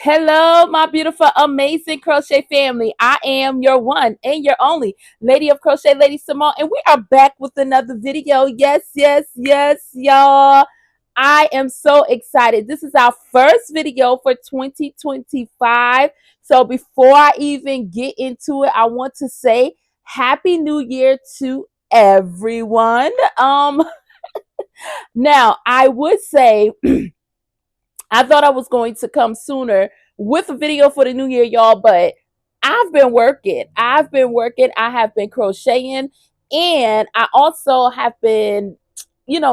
Hello, my beautiful, amazing crochet family. I am your one and your only Lady of Crochet, LadySamoan, and we are back with another video. Yes, yes, yes, y'all. I am so excited. This is our first video for 2025. So before I even get into it, I want to say Happy New Year to everyone. Now I would say I thought I was going to come sooner with a video for the new year, y'all, but I've been working. I've been working. I have been crocheting, and I also have been,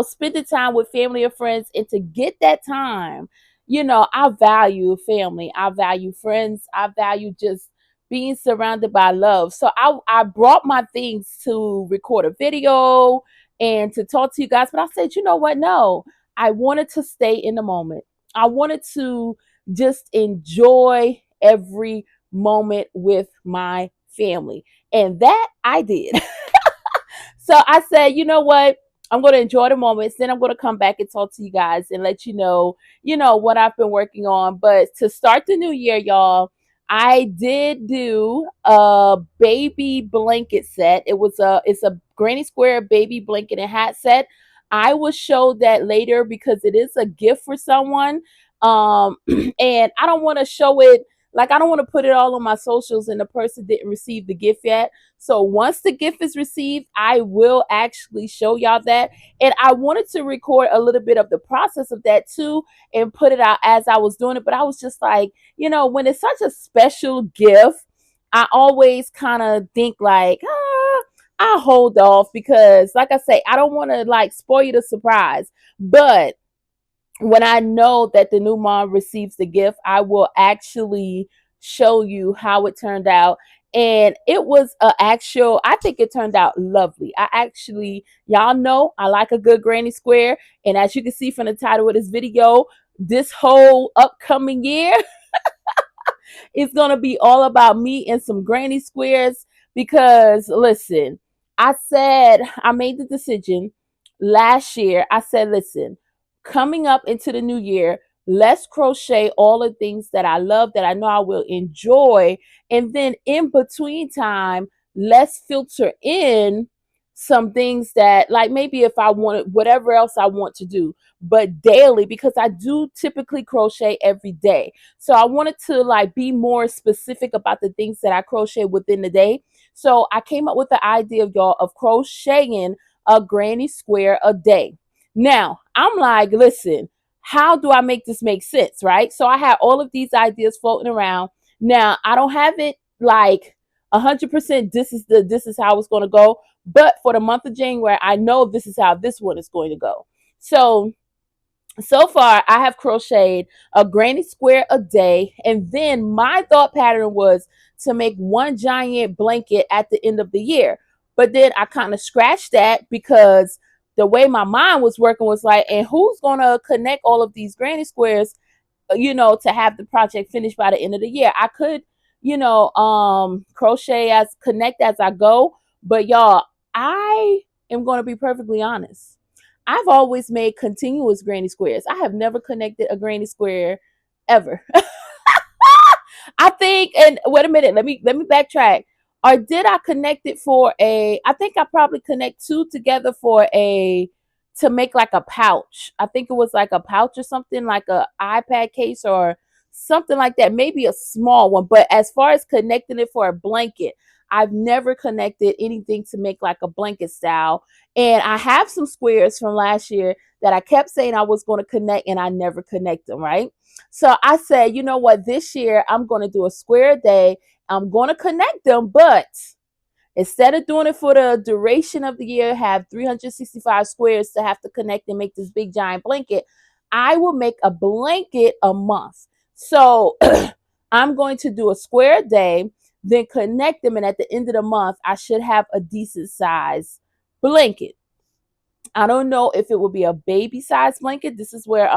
spending time with family and friends. And to get that time, I value family. I value friends. I value just being surrounded by love. So I brought my things to record a video and to talk to you guys, but I said, you know what? No, I wanted to stay in the moment. I wanted to just enjoy every moment with my family. And that I did. So I said, you know what? I'm going to enjoy the moments. Then I'm going to come back and talk to you guys and let you know, what I've been working on. But to start the new year, y'all, I did do a baby blanket set. It's a granny square baby blanket and hat set. I will show that later because it is a gift for someone. And I don't want to show it, like, I don't want to put it all on my socials and the person didn't receive the gift yet. So once the gift is received, I will actually show y'all that. And I wanted to record a little bit of the process of that too and put it out as I was doing it. But I was just like, when it's such a special gift, I always kind of think like, I'll hold off because, like I say, I don't want to like spoil you the surprise. But when I know that the new mom receives the gift, I will actually show you how it turned out. And it was I think it turned out lovely. Y'all know I like a good granny square. And as you can see from the title of this video, this whole upcoming year, it's going to be all about me and some granny squares because listen, I made the decision last year. I said, listen, coming up into the new year, let's crochet all the things that I love, that I know I will enjoy. And then in between time, let's filter in some things that, like, maybe if I wanted whatever else I want to do, but daily, because I do typically crochet every day. So I wanted to like be more specific about the things that I crochet within the day. So I came up with the idea of y'all of crocheting a granny square a day. Now I'm like, listen, how do I make this make sense? Right. So I had all of these ideas floating around. Now I don't have it like 100%. This is how it's going to go. But for the month of January, I know this is how this one is going to go. So far I have crocheted a granny square a day, and then my thought pattern was to make one giant blanket at the end of the year. But then I kind of scratched that because the way my mind was working was like, and who's going to connect all of these granny squares, to have the project finished by the end of the year? I could, crochet as connect as I go, but y'all, I am going to be perfectly honest. I've always made continuous granny squares. I have never connected a granny square ever. I think, and wait a minute, let me backtrack. Or did I connect it for a? I think I probably connect two together for a to make like a pouch. I think it was like a pouch or something, like a iPad case or something like that. Maybe a small one. But as far as connecting it for a blanket, I've never connected anything to make like a blanket style. And I have some squares from last year that I kept saying I was going to connect and I never connect them, right? So I said, you know what, this year I'm going to do a square a day. I'm going to connect them, but instead of doing it for the duration of the year, have 365 squares to have to connect and make this big giant blanket, I will make a blanket a month. So I'm going to do a square a day, then connect them, and at the end of the month, I should have a decent size blanket. I don't know if it will be a baby size blanket. This is where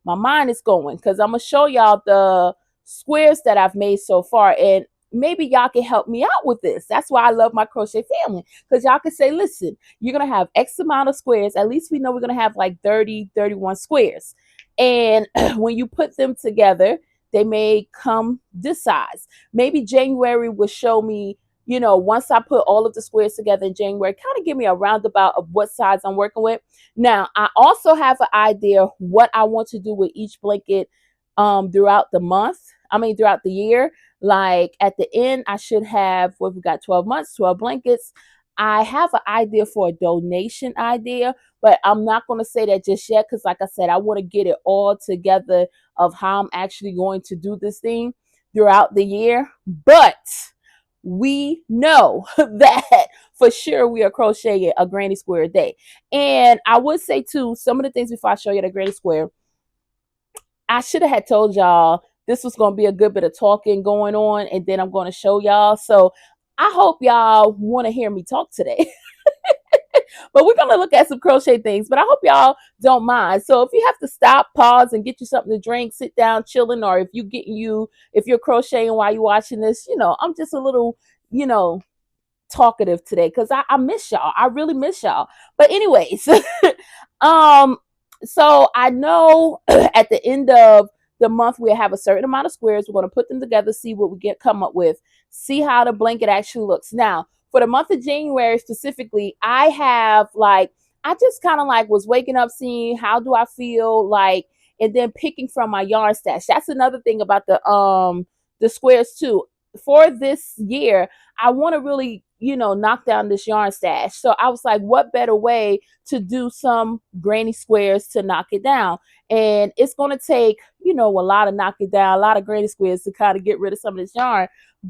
my mind is going, because I'm gonna show y'all the squares that I've made so far, and maybe y'all can help me out with this. That's why I love my crochet family, because y'all can say, listen, you're gonna have X amount of squares. At least we know we're gonna have like 30, 31 squares. And when you put them together, they may come this size. Maybe January will show me, you know, once I put all of the squares together in January, kind of give me a roundabout of what size I'm working with. Now, I also have an idea what I want to do with each blanket throughout the month. I mean, throughout the year. Like at the end, I should have, what, we got 12 months, 12 blankets. I have an idea for a donation idea, but I'm not going to say that just yet because, like I said, I want to get it all together of how I'm actually going to do this thing throughout the year. But we know that for sure we are crocheting a granny square a day. And I would say too, some of the things before I show you the granny square, I should have had told y'all this was going to be a good bit of talking going on, and then I'm going to show y'all. So I hope y'all want to hear me talk today. But we're going to look at some crochet things, but I hope y'all don't mind. So if you have to stop, pause, and get you something to drink, sit down, chilling, or if you're crocheting while you're watching this, you know, I'm just a little, you know, talkative today because I miss y'all. I really miss y'all. But anyways, um, so I know at the end of the month we'll have a certain amount of squares. We're going to put them together, see what we come up with, see how the blanket actually looks. Now, for the month of January specifically, I have like, I just kind of like was waking up, seeing how do I feel like, and then picking from my yarn stash. That's another thing about the squares too. For this year, I want to really, you know, knock down this yarn stash. So I was like, what better way to do some granny squares to knock it down? And it's going to take, you know, a lot of knocking down, a lot of granny squares to kind of get rid of some of this yarn.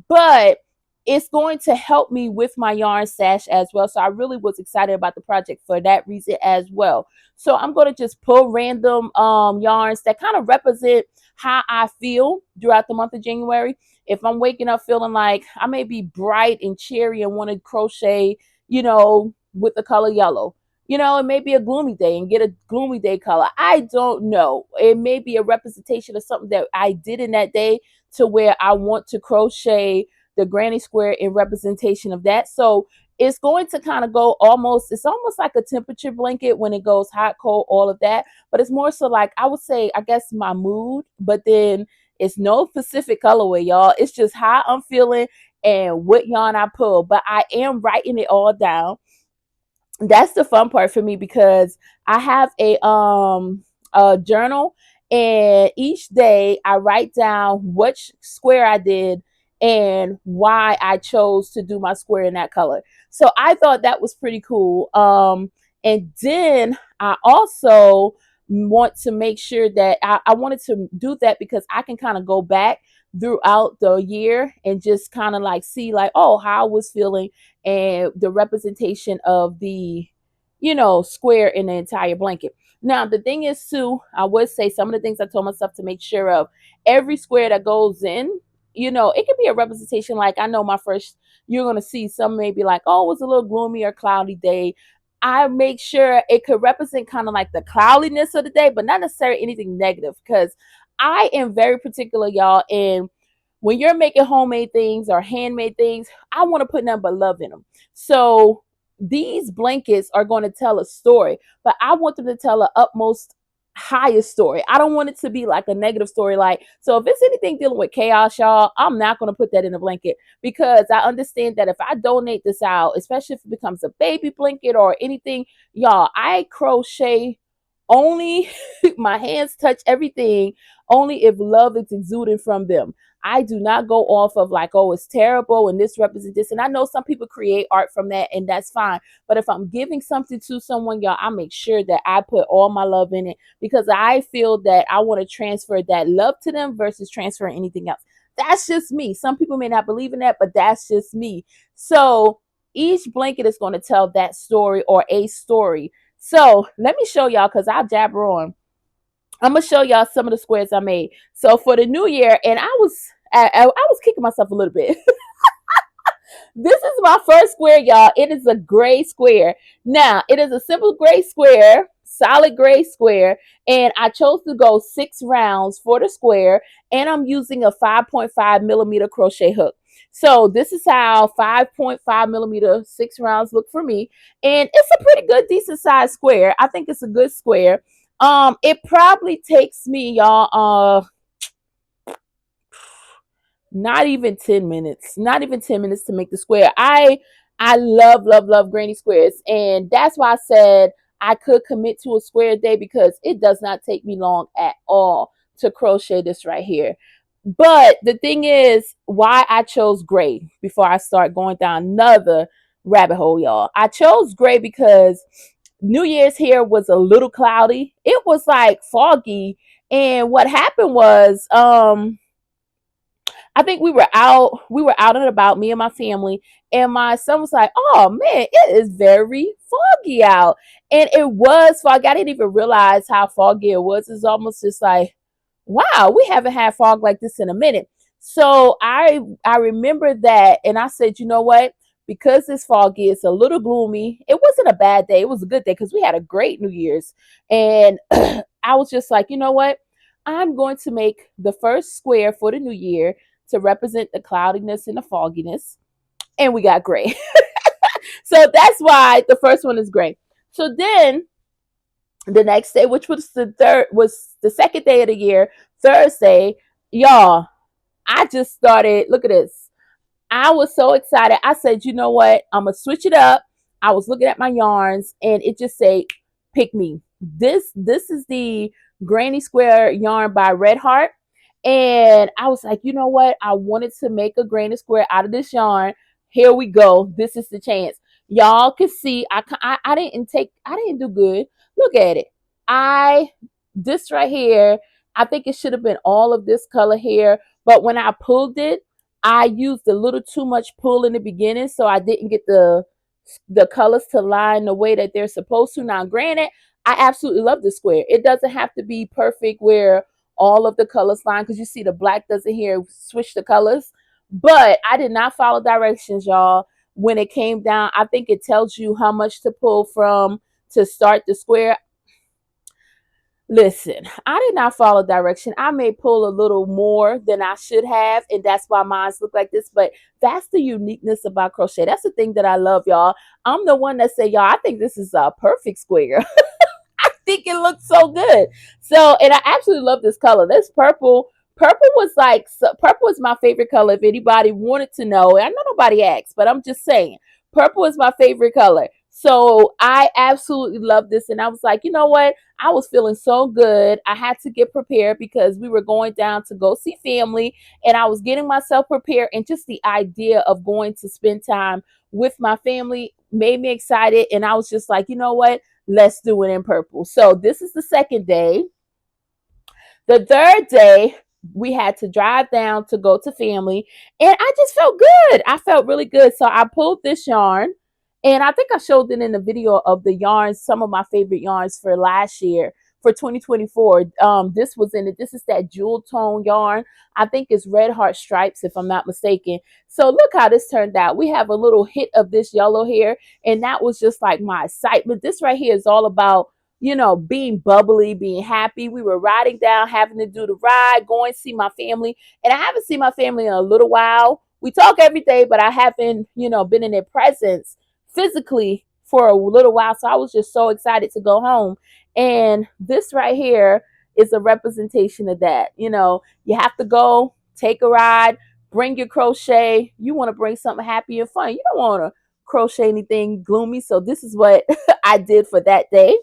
But it's going to help me with my yarn stash as well. So I really was excited about the project for that reason as well. So I'm going to just pull random yarns that kind of represent how I feel throughout the month of January. If I'm waking up feeling like I may be bright and cheery and want to crochet, you know, with the color yellow, you know, it may be a gloomy day and get a gloomy day color. I don't know. It may be a representation of something that I did in that day to where I want to crochet the granny square in representation of that. So it's going to kind of go almost, it's almost like a temperature blanket when it goes hot, cold, all of that. But it's more so like, I would say, I guess my mood, but then it's no specific colorway, y'all. It's just how I'm feeling and what yarn I pull. But I am writing it all down. That's the fun part for me because I have a journal, and each day I write down which square I did and why I chose to do my square in that color. So I thought that was pretty cool. And then I also want to make sure that I wanted to do that because I can kind of go back throughout the year and just kind of like see like, oh, how I was feeling and the representation of the, you know, square in the entire blanket. Now, the thing is too, I would say some of the things I told myself to make sure of, every square that goes in, you know, it could be a representation. Like I know my first, you're going to see some maybe like, oh, it was a little gloomy or cloudy day. I make sure it could represent kind of like the cloudiness of the day, but not necessarily anything negative, because I am very particular, y'all. And when you're making homemade things or handmade things, I want to put nothing but love in them. So these blankets are going to tell a story, but I want them to tell a utmost highest story. I don't want it to be like a negative story. Like, so if it's anything dealing with chaos, y'all, I'm not going to put that in a blanket, because I understand that if I donate this out, especially if it becomes a baby blanket or anything, y'all, I crochet only my hands touch everything only if love is exuding from them. I do not go off of like, oh, it's terrible and this represents this. And I know some people create art from that, and that's fine. But if I'm giving something to someone, y'all, I make sure that I put all my love in it, because I feel that I want to transfer that love to them versus transferring anything else. That's just me. Some people may not believe in that, but that's just me. So each blanket is going to tell that story or a story. So let me show y'all, because I'll jabber on. I'm gonna show y'all some of the squares I made. So for the new year, and I was kicking myself a little bit. This is my first square, y'all. It is a gray square. Now, it is a simple gray square, solid gray square, and I chose to go 6 rounds for the square, and I'm using a 5.5 millimeter crochet hook. So this is how 5.5 millimeter 6 rounds look for me, and it's a pretty good, decent size square. I think it's a good square. It probably takes me, y'all, Not even 10 minutes. Not even 10 minutes to make the square. I love, love, love granny squares. And that's why I said I could commit to a square day because it does not take me long at all to crochet this right here. But the thing is, why I chose gray before I start going down another rabbit hole, y'all. I chose gray because New Year's here was a little cloudy. It was like foggy. And what happened was, I think we were out and about, me and my family, and my son was like, "Oh man, it is very foggy out." And it was foggy. I didn't even realize how foggy it was. It's almost just like, wow, we haven't had fog like this in a minute. So I remember that, and I said, you know what? Because it's foggy, it's a little gloomy. It wasn't a bad day. It was a good day because we had a great New Year's. And I was just like, you know what? I'm going to make the first square for the new year to represent the cloudiness and the fogginess. And we got gray. So that's why the first one is gray. So then the next day, which was the second day of the year, Thursday, y'all, I just started. Look at this. I was so excited. I said, you know what? I'm gonna switch it up. I was looking at my yarns and it just said, pick me. This is the Granny Square yarn by Red Heart. And I was like, you know what? I wanted to make a Granny Square out of this yarn. Here we go. This is the chance. Y'all can see I didn't do good. Look at it. I this right here, I think it should have been all of this color here, but when I pulled it, I used a little too much pull in the beginning, so I didn't get the colors to line the way that they're supposed to. Now, granted, I absolutely love this square. It doesn't have to be perfect where all of the colors line, because you see the black doesn't here switch the colors. But I did not follow directions, y'all. When it came down, I think it tells you how much to pull from to start the square. Listen, I did not follow direction. I may pull a little more than I should have, and that's why mine look like this. But that's the uniqueness about crochet. That's the thing that I love, y'all. I'm the one that say, y'all, I think this is a perfect square. I think it looks so good. So, and I absolutely love this color. This purple. Purple is my favorite color. If anybody wanted to know, I know nobody asked, but I'm just saying, purple is my favorite color. So I absolutely love this. And I was like, you know what? I was feeling so good. I had to get prepared because we were going down to go see family, and I was getting myself prepared. And just the idea of going to spend time with my family made me excited. And I was just like, you know what? Let's do it in purple. So this is the second day. The third day, we had to drive down to go to family, and I just felt good. I felt really good. So I pulled this yarn, and I think I showed it in the video of the yarns, some of my favorite yarns for last year, for 2024. This was in it. This is that jewel tone yarn. I think it's Red Heart Stripes, if I'm not mistaken. So look how this turned out. We have a little hit of this yellow here, and that was just like my excitement. This right here is all about, being bubbly, being happy. We were riding down, having to do the ride, going to see my family. And I haven't seen my family in a little while. We talk every day, but I haven't, been in their presence physically for a little while. So I was just so excited to go home. And this right here is a representation of that. You have to go, take a ride, bring your crochet. You want to bring something happy and fun. You don't want to crochet anything gloomy. So this is what I did for that day.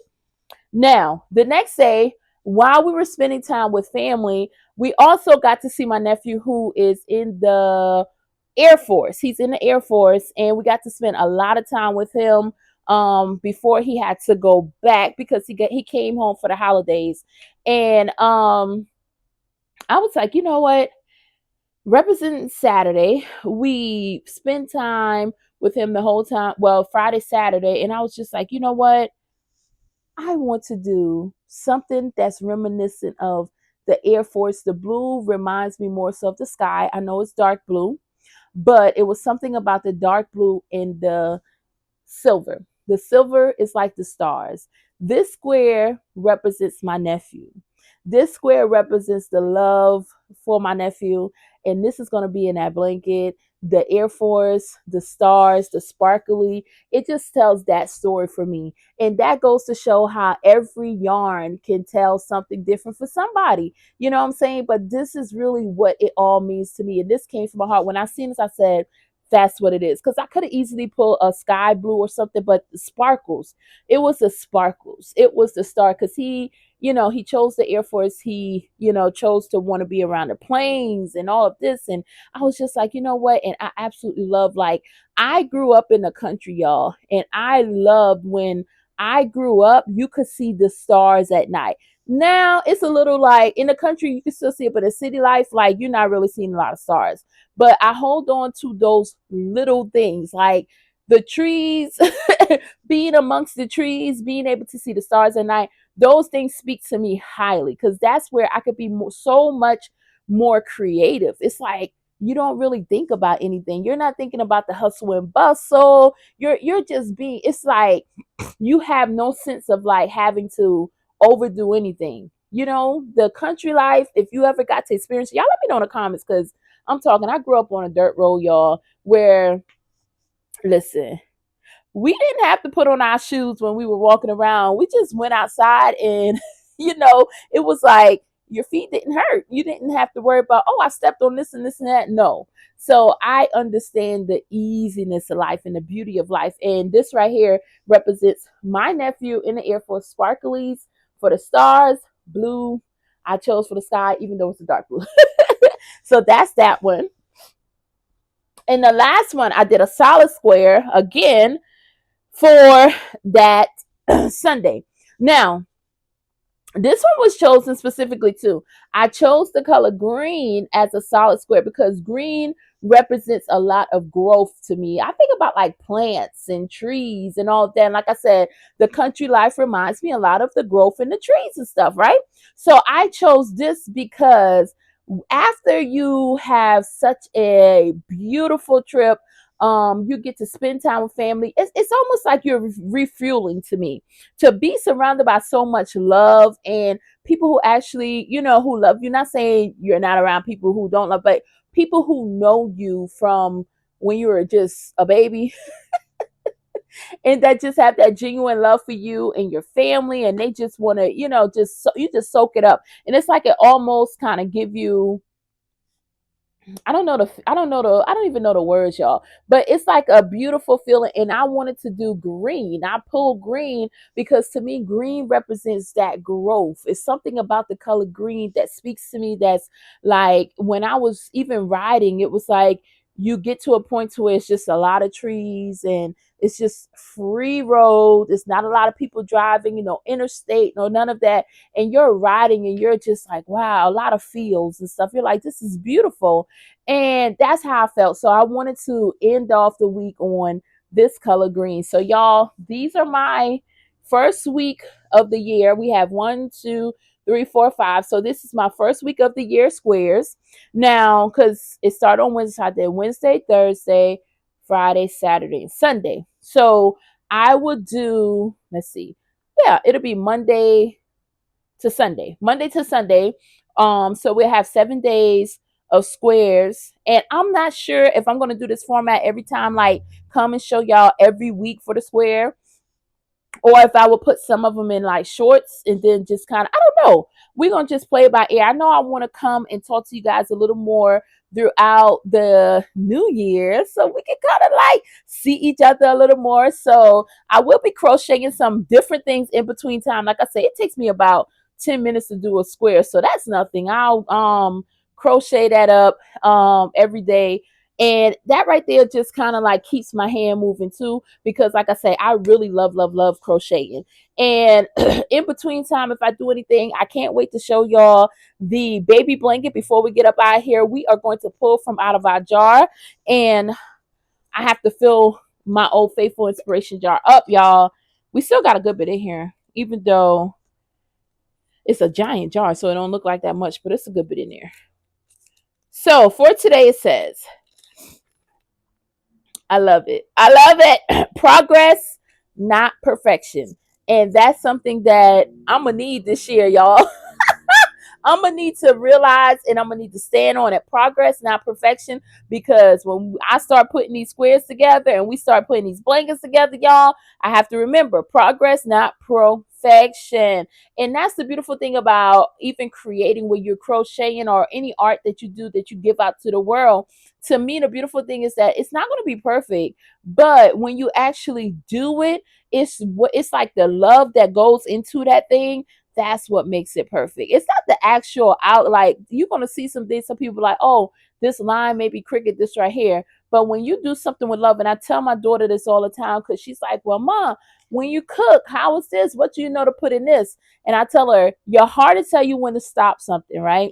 Now, the next day, while we were spending time with family, we also got to see my nephew, who is in the Air Force. He's in the Air Force, and we got to spend a lot of time with him before he had to go back, because he came home for the holidays. And I was like, you know what? Representing Saturday, we spent time with him the whole time. Well, Friday, Saturday, and I was just like, you know what? I want to do something that's reminiscent of the Air Force. The blue reminds me more so of the sky. I know it's dark blue, but it was something about the dark blue and the silver. The silver is like the stars. This square represents my nephew. This square represents the love for my nephew. And this is going to be in that blanket. the Air Force, the stars, the sparkly. It just tells that story for me. And that goes to show how every yarn can tell something different for somebody. You know what I'm saying? But this is really what it all means to me. And this came from my heart. When I seen this, I said, that's what it is. Because I could have easily pulled a sky blue or something, but the sparkles, it was the sparkles. It was the star. Because he chose the Air Force. He, chose to want to be around the planes and all of this. And I was just like, you know what? And I absolutely love, like, I grew up in the country, y'all. And I loved when I grew up, you could see the stars at night. Now it's a little like in the country, you can still see it, but in city life, like, you're not really seeing a lot of stars. But I hold on to those little things, like the trees, being amongst the trees, being able to see the stars at night. Those things speak to me highly because that's where I could be so much more creative. It's like you don't really think about anything. You're not thinking about the hustle and bustle. You're just being. It's like you have no sense of like having to overdo anything. The country life, if you ever got to experience it, y'all let me know in the comments because I'm talking. I grew up on a dirt road, y'all, where, listen, we didn't have to put on our shoes when we were walking around. We just went outside and, it was like your feet didn't hurt. You didn't have to worry about, oh, I stepped on this and this and that. No. So I understand the easiness of life and the beauty of life. And this right here represents my nephew in the Air Force, sparklies for the stars, blue. I chose for the sky, even though it's a dark blue. So that's that one. And the last one, I did a solid square again for that Sunday. Now, this one was chosen specifically too. I chose the color green as a solid square because green represents a lot of growth to me. I think about like plants and trees and all of that. And like I said, the country life reminds me a lot of the growth in the trees and stuff, right? So I chose this because after you have such a beautiful trip, you get to spend time with family. It's almost like you're refueling to me, to be surrounded by so much love and people who actually, who love you. Not saying you're not around people who don't love, but people who know you from when you were just a baby and that just have that genuine love for you and your family, and they just want to, you just soak it up. And it's like it almost kind of give you, I don't even know the words, y'all. But it's like a beautiful feeling. And I wanted to do green. I pulled green because to me, green represents that growth. It's something about the color green that speaks to me. That's like when I was even riding, it was like you get to a point to where it's just a lot of trees and it's just free road. It's not a lot of people driving, interstate, no, none of that. And you're riding and you're just like, wow, a lot of fields and stuff. You're like, this is beautiful. And that's how I felt. So I wanted to end off the week on this color green. So y'all, these are my first week of the year. We have 1, 2, 3, 4, 5. So this is my first week of the year squares. Now, because it started on Wednesday, I did Wednesday, Thursday, Friday, Saturday, and Sunday. So I would do, let's see. Yeah, it'll be Monday to Sunday. Monday to Sunday. So we have 7 days of squares. And I'm not sure if I'm gonna do this format every time, like come and show y'all every week for the square, or if I would put some of them in like shorts and then just kind of, I don't know. We're going to just play it by ear. I know I want to come and talk to you guys a little more throughout the new year so we can kind of like see each other a little more. So I will be crocheting some different things in between time. Like I say, it takes me about 10 minutes to do a square. So that's nothing. I'll crochet that up every day. And that right there just kind of like keeps my hand moving too, because like I say, I really love, love, love crocheting. And in between time, if I do anything, I can't wait to show y'all the baby blanket before we get up out of here. We are going to pull from out of our jar, and I have to fill my old faithful inspiration jar up, y'all. We still got a good bit in here, even though it's a giant jar, so it don't look like that much, but it's a good bit in there. So for today, it says, I love it. I love it. Progress, not perfection. And that's something that I'm going to need this year, y'all. I'm gonna need to realize, and I'm gonna need to stand on it. Progress, not perfection. Because when I start putting these squares together and we start putting these blankets together, y'all, I have to remember progress, not perfection. And that's the beautiful thing about even creating when you're crocheting or any art that you do that you give out to the world. To me, the beautiful thing is that it's not going to be perfect, but when you actually do it, it's like the love that goes into that thing. That's what makes it perfect. It's not the actual out. Like, you're gonna see some things. Some people like, oh, this line may be crooked, this right here. But when you do something with love, and I tell my daughter this all the time because she's like, well, Mom, when you cook, how is this? What do you know to put in this? And I tell her, your heart will tell you when to stop something, right?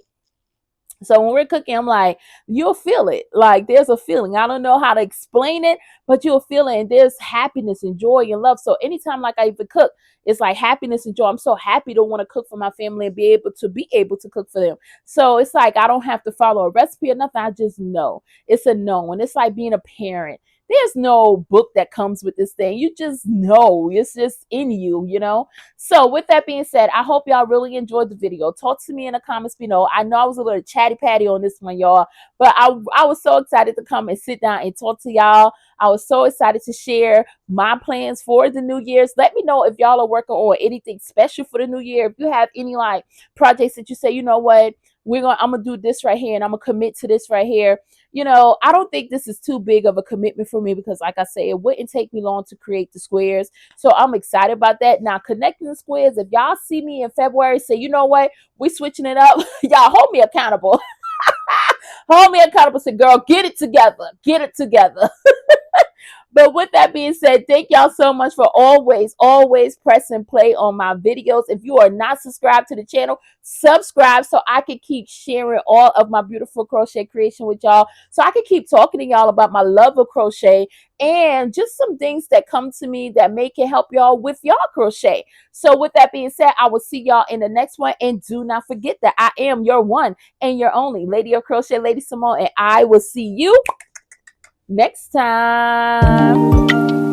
So when we're cooking, I'm like, you'll feel it. Like, there's a feeling. I don't know how to explain it, but you'll feel it. And there's happiness and joy and love. So anytime like I even cook, it's like happiness and joy. I'm so happy to want to cook for my family and be able to cook for them. So it's like I don't have to follow a recipe or nothing. I just know. It's a know. And it's like being a parent. There's no book that comes with this thing. You just know. It's just in you, you know? So with that being said, I hope y'all really enjoyed the video. Talk to me in the comments below. I know I was a little chatty patty on this one, y'all, but I was so excited to come and sit down and talk to y'all. I was so excited to share my plans for the New Year's. Let me know if y'all are working on anything special for the New Year. If you have any like projects that you say, you know what, I'm gonna do this right here and I'm gonna commit to this right here. You know, I don't think this is too big of a commitment for me because, like I say, it wouldn't take me long to create the squares. So I'm excited about that. Now, connecting the squares, if y'all see me in February, say, you know what, we switching it up. Y'all hold me accountable. Hold me accountable. Say, girl, get it together. Get it together. But with that being said, thank y'all so much for always pressing play on my videos. If you are not subscribed to the channel, subscribe so I can keep sharing all of my beautiful crochet creation with y'all. So I can keep talking to y'all about my love of crochet and just some things that come to me that may can help y'all with y'all crochet. So with that being said, I will see y'all in the next one. And do not forget that I am your one and your only Lady of Crochet, Lady Simone. And I will see you next time.